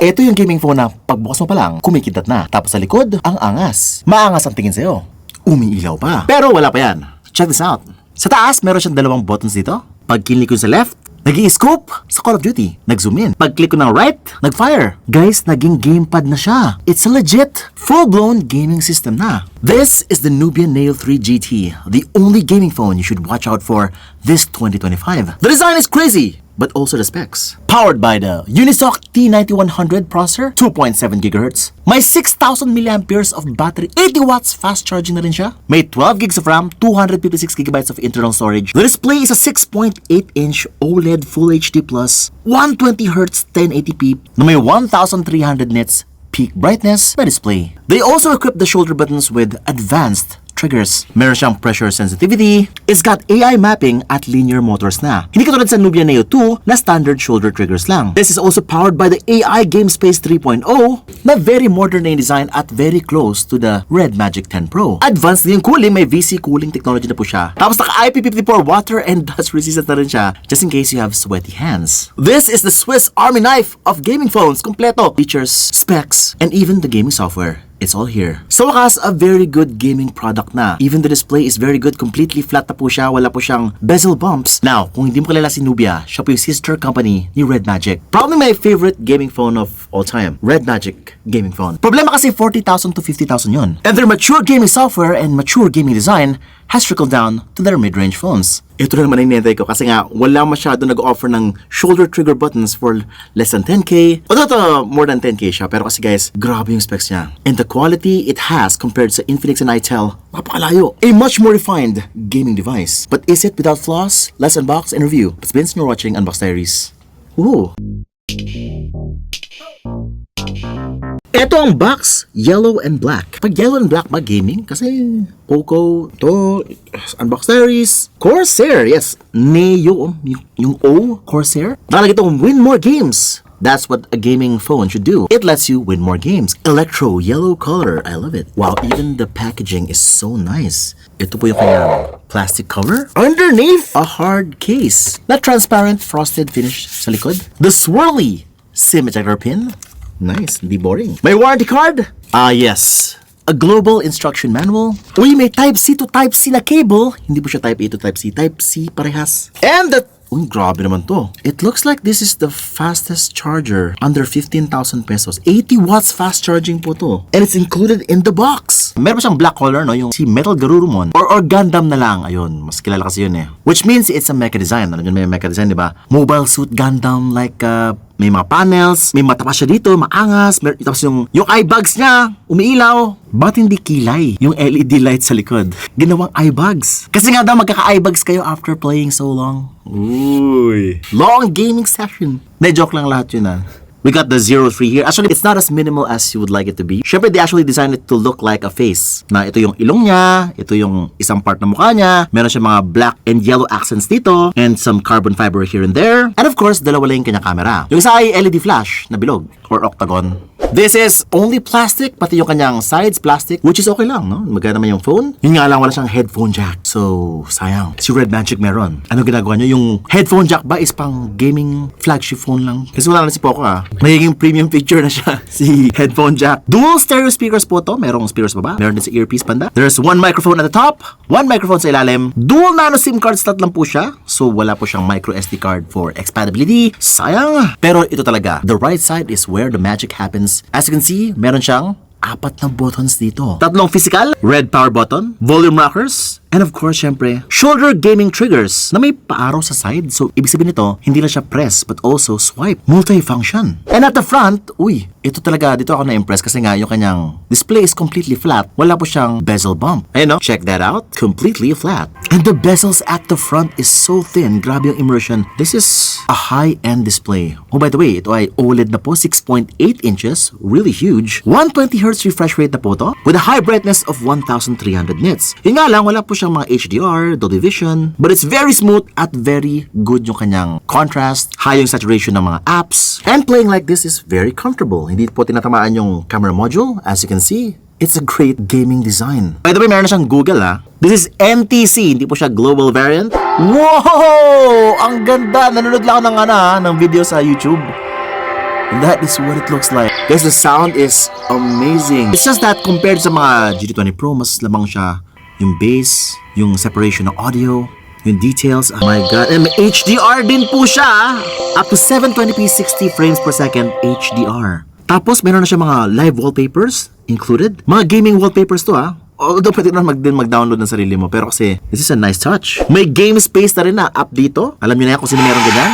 Ito yung gaming phone na pagbukas mo pa lang, kumikidat na. Tapos sa likod, ang angas. Maangas ang tingin sa'yo. Umiilaw pa. Pero wala pa yan. Check this out. Sa taas, meron siyang dalawang buttons dito. Pag kinlik ko sa left, nag-i-scope sa Call of Duty. Nag-zoom in. Pag click ko ng right, nag-fire. Guys, naging gamepad na siya. It's a legit, full-blown gaming system na. This is the Nubia Neo 3 GT, the only gaming phone you should watch out for this 2025. The design is crazy, but also the specs. Powered by the Unisoc T9100 processor, 2.7 GHz. May 6,000 mAh of battery, 80 watts fast charging na rin siya. May 12 gigs of RAM, 256 GB of internal storage. The display is a 6.8-inch OLED Full HD+, 120Hz 1080p na may 1,300 nits peak brightness na display. They also equip the shoulder buttons with advanced triggers. Meron siyang pressure sensitivity. It's got AI mapping at linear motors na. Hindi katulad sa Nubia Neo 2 na standard shoulder triggers lang. This is also powered by the AI Game Space 3.0 na very modern na design at very close to the Red Magic 10 Pro. Advanced na yung cooling, may VC cooling technology na po siya. Tapos naka IP54 water and dust resistant na rin siya just in case you have sweaty hands. This is the Swiss Army knife of gaming phones. Kompleto. Features, specs, and even the gaming software. It's all here. Sa wakas, a very good gaming product na. Even the display is very good. Completely flat na po siya. Wala po siyang bezel bumps. Now, kung hindi mo kilala si Nubia, siya po yung sister company ni Red Magic. Probably my favorite gaming phone of all time. Red Magic gaming phone. Problema kasi 40,000 to 50,000 yun. And their mature gaming software and mature gaming design has trickled down to their mid-range phones. Ito na naman ang hinihintay ko kasi nga wala masyado nag-offer ng shoulder trigger buttons for less than 10K. Although more than 10K siya, pero kasi guys, grabe yung specs niya. And the quality it has compared sa Infinix and Itel, napakalayo. A much more refined gaming device. But is it without flaws? Let's unbox and review. It's been you're watching Unbox Diaries. Ooh. Ito ang box, yellow and black. Pag yellow and black ba gaming? Kasi Poco, to Unbox Diaries, Corsair, yes, Neo, yung O, Corsair. Nakalagay itong win more games. That's what a gaming phone should do. It lets you win more games. Electro, yellow color, I love it. Wow, even the packaging is so nice. Ito po yung kanyang plastic cover. Underneath, a hard case. Not transparent, frosted finish sa likod. The swirly SIM ejector pin. Nice, hindi boring. May warranty card? Yes. A global instruction manual. Uy, may Type-C to Type-C na cable. Hindi po siya Type-A to Type-C. Type-C parehas. And the... Uy, grabe naman to. It looks like this is the fastest charger. Under 15,000 pesos. 80 watts fast charging po to. And it's included in the box. Meron pa siyang black color, no? Yung si Metal Garurumon. Or Gundam na lang. Ayun, mas kilala kasi yun eh. Which means it's a mecha design. Ano yun, may mecha design, di ba? Mobile suit Gundam like... may mga panels, may mata pa siya dito, maangas, tapos yung eye bags niya, umiilaw. Ba't hindi kilay yung LED light sa likod? Ginawang eye bags. Kasi nga daw magkaka-eye bags kayo after playing so long. Uy. Long gaming session. Na-joke lang lahat yun ah. We got the 03 here. Actually, it's not as minimal as you would like it to be. Syempre, they actually designed it to look like a face. Na ito yung ilong niya, ito yung isang part ng mukha niya, meron siya mga black and yellow accents dito, and some carbon fiber here and there. And of course, dalawa lang yung kanyang camera. Yung isa ay LED flash na bilog or octagon. This is only plastic, pati yung kanyang sides plastic, which is okay lang, no? Maganda naman yung phone. Yun nga lang, wala siyang headphone jack. So, sayang. Si Red Magic meron. Ano ginagawa nyo? Yung headphone jack ba is pang gaming flagship phone lang? Kasi wala na si Poco ah. Magiging premium picture na siya, si headphone jack. Dual stereo speakers po to. Merong speakers pa ba? Meron din sa earpiece banda. There's one microphone at the top, one microphone sa ilalim. Dual nano SIM card slot lang po siya. So, wala po siyang micro SD card for expandability. Sayang. Pero ito talaga. The right side is where the magic happens. As you can see, meron siyang 4 na buttons dito. 3 physical, red power button, volume rockers, and of course, syempre, shoulder gaming triggers na may paaraw sa side. So, ibig sabihin nito, hindi lang siya press but also swipe. Multi-function. And at the front, uy, ito talaga, dito ako na-impress kasi nga yung kanyang display is completely flat. Wala po siyang bezel bump. Ayun no? Check that out. Completely flat. And the bezels at the front is so thin. Grabe yung immersion. This is a high-end display. Oh, by the way, ito ay OLED na po, 6.8 inches. Really huge. 120Hz refresh rate na po to with a high brightness of 1,300 nits. Yun nga lang, wala po siyang mga HDR, Dolby Vision, but it's very smooth at very good yung kanyang contrast, high yung saturation ng mga apps, and playing like this is very comfortable. Hindi po tinatamaan yung camera module. As you can see, it's a great gaming design. By the way, meron na siyang Google ah. This is NTC, hindi po siya global variant. Wow! Ang ganda! Nanonood lang ako ng video sa YouTube. That is what it looks like. Guys, the sound is amazing. It's just that compared sa mga GT20 Pro, mas lamang siya yung bass, yung separation ng audio, yung details. Oh my god. And may HDR din po siya. Up to 720p 60 frames per second HDR. Tapos meron na siya mga live wallpapers included. Mga gaming wallpapers to Although pwede na mag-download ng sarili mo. Pero kasi, this is a nice touch. May game space na rin up dito. Alam niyo na yan kung sino meron ganyan.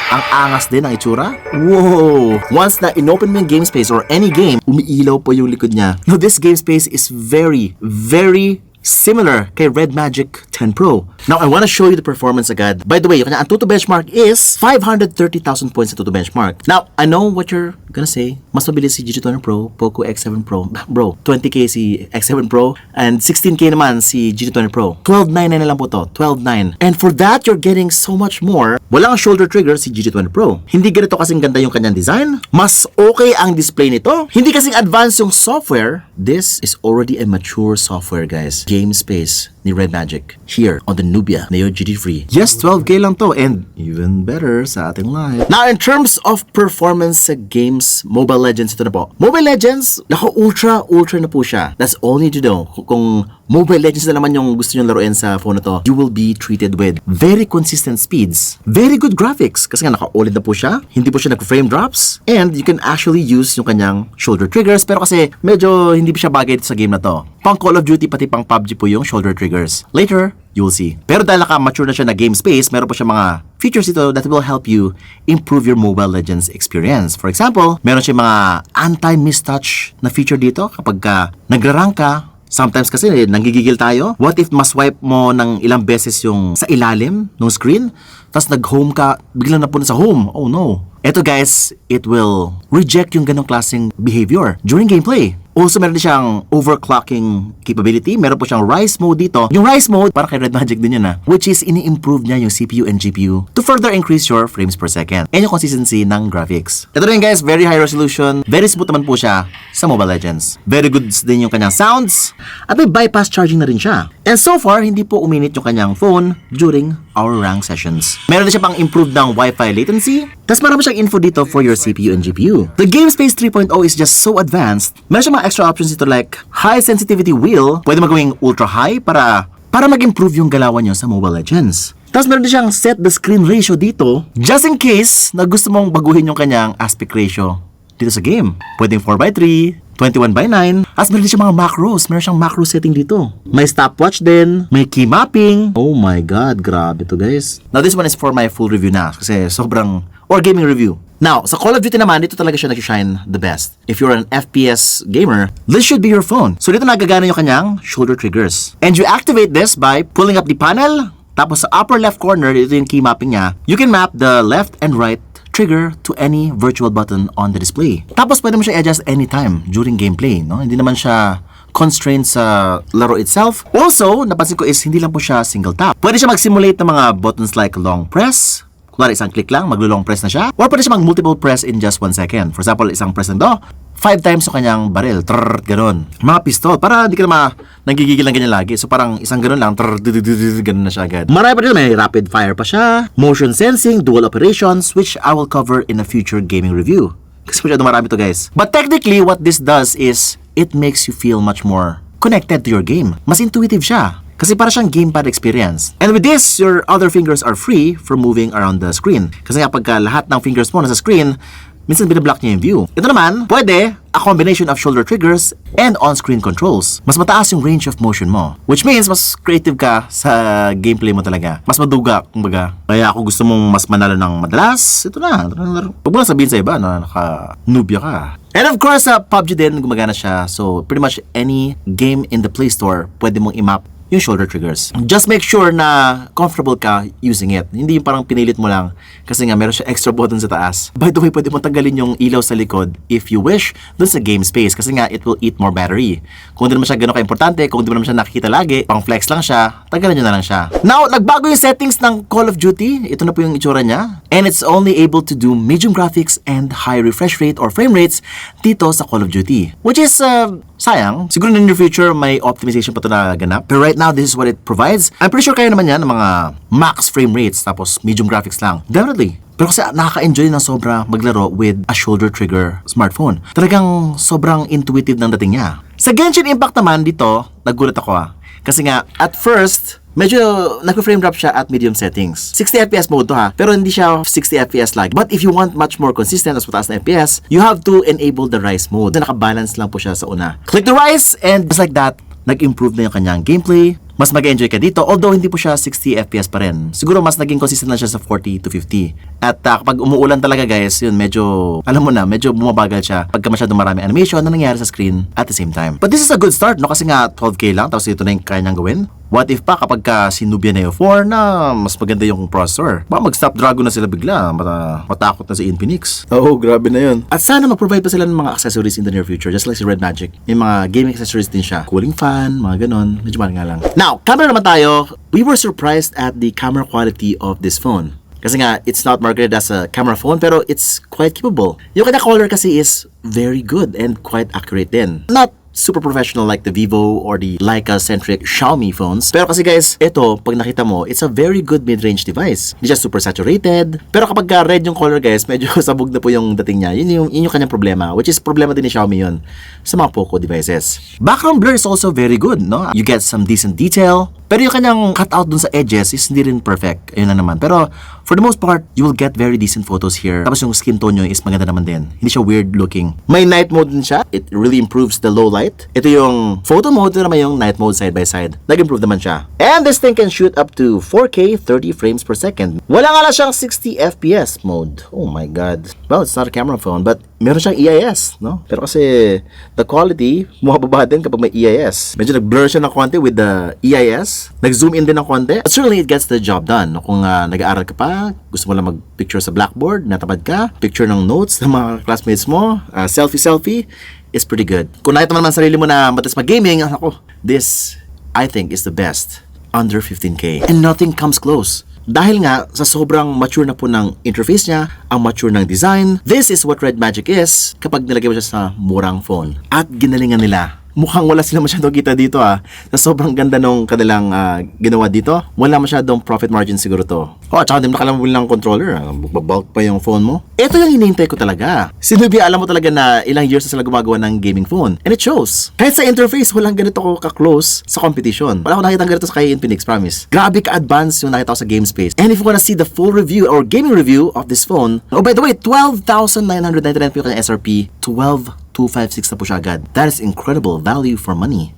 Ang angas din ang itsura. Wow! Once na inopen mo yung game space or any game, umiilaw po yung likod niya. Now, this game space is very, very similar kay Red Magic 10 Pro. Now, I want to show you the performance agad. By the way, yung kanya Antutu benchmark is 530,000 points sa Antutu benchmark. Now, I know what you're gonna say. Mas mabilis si GT20 Pro, Poco X7 Pro. Bro, 20k si X7 Pro and 16k naman si GT20 Pro. 12.99 na lang po to. 12.9. And for that, you're getting so much more. Wala ang shoulder trigger si GT20 Pro. Hindi ganito kasing ganda yung kanyang design. Mas okay ang display nito. Hindi kasing advanced yung software. This is already a mature software, guys. Game space ni Red Magic here on the Nubia Neo GT3. Yes, 12k lang to and even better sa ating live. Now, in terms of performance sa games, Mobile Legends ito na po. Mobile Legends, ultra na po siya. That's all you need to know. Kung Mobile Legends na naman yung gusto nyo laruin sa phone na to, you will be treated with very consistent speeds, very good graphics, kasi nga naka-OLED na po siya, hindi po siya nag-frame drops, and you can actually use yung kanyang shoulder triggers, pero kasi medyo hindi pa siya bagay sa game na to. Pang Call of Duty pati pang PUBG po yung shoulder triggers. Later, you'll see. Pero dahil naka-mature na siya na game space, meron po siya mga features dito that will help you improve your Mobile Legends experience. For example, meron siya mga anti-mistouch na feature dito kapag nagra-rank ka. Sometimes kasi nanggigigil tayo. What if maswipe mo ng ilang beses yung sa ilalim ng screen, tapos nag-home ka, biglang napunta sa home. Oh no. Eto guys, it will reject yung ganong klaseng behavior during gameplay. Also, meron din siyang overclocking capability. Meron po siyang Rise mode dito. Yung Rise mode, parang kay Red Magic din yun which is ini-improve niya yung CPU and GPU to further increase your frames per second and yung consistency ng graphics. Ito rin guys, very high resolution. Very smooth naman po siya sa Mobile Legends. Very good din yung kanyang sounds. At may bypass charging na rin siya. And so far, hindi po uminit yung kanyang phone during our rank sessions. Meron din siya pang improved ng Wi-Fi latency. Tapos marami siyang info dito for your CPU and GPU. The Game Space 3.0 is just so advanced. Meron siyang mga extra options dito like high sensitivity wheel. Pwede magawing ultra high para mag-improve yung galawan nyo sa Mobile Legends. Tapos meron din siyang set the screen ratio dito just in case na gusto mong baguhin yung kanyang aspect ratio dito sa game. Pwedeng 4:3, 21:9. As meron din siya mga macros. Meron siyang macro setting dito. May stopwatch din. May key mapping. Oh my god, grabe to guys. Now this one is for my full review na. Kasi sobrang, or gaming review. Now, sa Call of Duty naman, dito talaga siya nag-shine the best. If you're an FPS gamer, this should be your phone. So dito nagagana yung kanyang shoulder triggers. And you activate this by pulling up the panel. Tapos sa upper left corner, dito yung key mapping niya. You can map the left and right trigger to any virtual button on the display. Tapos pwede mo siya adjust anytime during gameplay, no? Hindi naman siya constrained sa laro itself. Also, napansin ko is hindi lang po siya single tap. Pwede siya mag-simulate ng mga buttons like long press. Kunwari isang click lang, maglo-long press na siya. Or pwede siya mag-multiple press in just 1 second. For example, isang press na to, 5 times yung kanyang barrel. Trrrr, ganun. Mga pistol, para hindi ka naman nagigigil ng ganyan lagi. So parang isang ganun lang, trrrr, ganun na siya agad. Marami pa rin, may rapid fire pa siya. Motion sensing, dual operations, which I will cover in a future gaming review. Kasi masyado marami to guys. But technically, what this does is, it makes you feel much more connected to your game. Mas intuitive siya. Kasi para siyang gamepad experience. And with this, your other fingers are free from moving around the screen. Kasi kapag lahat ng fingers mo nasa screen, minsan binablock niya yung view. Ito naman, pwede a combination of shoulder triggers and on-screen controls. Mas mataas yung range of motion mo. Which means, mas creative ka sa gameplay mo talaga. Mas maduga, kumbaga. Kaya kung gusto mong mas manalo ng madalas, ito na. Huwag mo lang sabihin sa iba na naka-nubia ka. And of course, sa PUBG din, gumagana siya. So, pretty much any game in the Play Store, pwede mong i-map yung shoulder triggers. Just make sure na comfortable ka using it. Hindi yung parang pinilit mo lang kasi nga meron siya extra button sa taas. By the way, pwede mo tanggalin yung ilaw sa likod if you wish dun sa game space kasi nga it will eat more battery. Kung hindi naman siya gano'n ka-importante, kung hindi mo naman siya nakikita lagi, pang flex lang siya, tanggalin nyo na lang siya. Now, nagbago yung settings ng Call of Duty. Ito na po yung itsura niya. And it's only able to do medium graphics and high refresh rate or frame rates dito sa Call of Duty. Which is sayang. Siguro in the near future, may optimization pa ito na ganap. Pero right now, this is what it provides. I'm pretty sure kaya naman yan ng mga max frame rates tapos medium graphics lang. Definitely. Pero kasi nakaka-enjoy ng sobra maglaro with a shoulder trigger smartphone. Talagang sobrang intuitive ng dating niya. Sa Genshin Impact naman dito, nagulat ako Kasi nga, at first, medyo nag-frame drop siya at medium settings. 60 FPS mode to Pero hindi siya 60 FPS like. But if you want much more consistent as mataas na FPS, you have to enable the rise mode. Nakabalance lang po siya sa una. Click the rise and just like that, nag-improve na yung kanyang gameplay. Mas mag-enjoy ka dito, although hindi po siya 60 FPS pa rin. Siguro mas naging consistent na siya sa 40 to 50. At kapag umuulan talaga guys, yun medyo, alam mo na, medyo bumabagal siya pagka masyadong marami animation na nangyari sa screen at the same time. But this is a good start, no? Kasi nga 12K lang, tapos ito na yung kaya niyang gawin. What if pa kapag si Nubia Neo 4 na mas maganda yung processor? Baka mag-stop dragon na sila bigla, matakot na si Infinix. Oo, grabe na yun. At sana mag-provide pa sila ng mga accessories in the near future, just like si Red Magic. May mga gaming accessories din siya. Cooling fan, mga ganon. Medyo mahal nga lang. Now, camera naman tayo. We were surprised at the camera quality of this phone. Kasi nga, it's not marketed as a camera phone, pero it's quite capable. Yung kanya color kasi is very good and quite accurate din. Not super professional like the Vivo or the Leica-centric Xiaomi phones. Pero kasi guys, ito, pag nakita mo, it's a very good mid-range device. Hindi siya super saturated. Pero kapag red yung color guys, medyo sabog na po yung dating niya. Yun yung kanyang problema, which is problema din ni Xiaomi yun sa mga Poco devices. Background blur is also very good, no? You get some decent detail. Pero yung kanyang cutout dun sa edges is hindi rin perfect. Ayun na naman. Pero for the most part, you will get very decent photos here. Tapos yung skin tone nyo is maganda naman din. Hindi siya weird looking. May night mode din siya. It really improves the low light. Ito yung photo mode. Ito naman yung night mode side by side. Nag-improve naman siya. And this thing can shoot up to 4K 30 frames per second. Wala nga lang siyang 60 FPS mode. Oh my god. Well, it's not a camera phone, but meron siyang EIS, no? Pero kasi the quality, bumababa din kapag may EIS. Medyo nag-blur siya ng konti with the EIS. Nag-zoom in din ng konti. But certainly, it gets the job done. Kung nag-aaral ka pa, gusto mo lang mag-picture sa blackboard, natabad ka, picture ng notes ng mga classmates mo, selfie, is pretty good. Kung nakita mo naman sarili mo na matas mag-gaming, ako, this, I think, is the best. Under 15K. And nothing comes close. Dahil nga, sa sobrang mature na po ng interface niya, ang mature ng design, this is what Red Magic is kapag nilagay mo siya sa murang phone. At ginalingan nila. Mukhang wala sila masyadong kita dito Sa sobrang ganda nung kanilang ginawa dito, wala masyadong profit margin siguro to. At saka hindi mo nakalamabili ng controller. Bulk pa yung phone mo. Ito yung hinihintay ko talaga. Si Nubia, alam mo talaga na ilang years na sila gumagawa ng gaming phone. And it shows. Kahit sa interface, walang ganito ko ka-close sa competition. Wala akong nakita ganito sa kay Infinix, promise. Grabe ka-advance yung nakita ko sa game space. And if you wanna see the full review or gaming review of this phone, oh by the way, 12,999 po yung SRP, 12,256 na po siya agad. That is incredible value for money.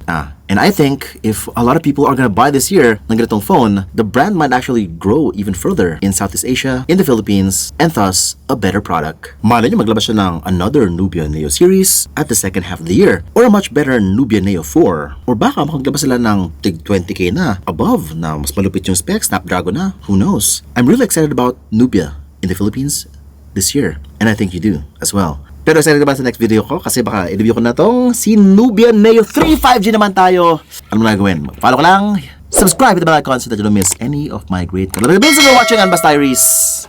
And I think if a lot of people are gonna buy this year ng ganitong phone, the brand might actually grow even further in Southeast Asia, in the Philippines, and thus a better product. Malay nyo maglabas siya ng another Nubia Neo series at the second half of the year, or a much better Nubia Neo 4, or baka makaglabas sila ng tig 20K na above na mas malupit yung specs, Snapdragon na, who knows. I'm really excited about Nubia in the Philippines this year, and I think you do as well. Pero excited ba sa next video ko? Kasi baka i-review ko na tong si Nubia Neo 3 5G naman tayo. Ano mo na gawin? Follow ko lang. Subscribe to the bell icon so that you don't miss any of my great content. Thanks for watching Unbox Diaries.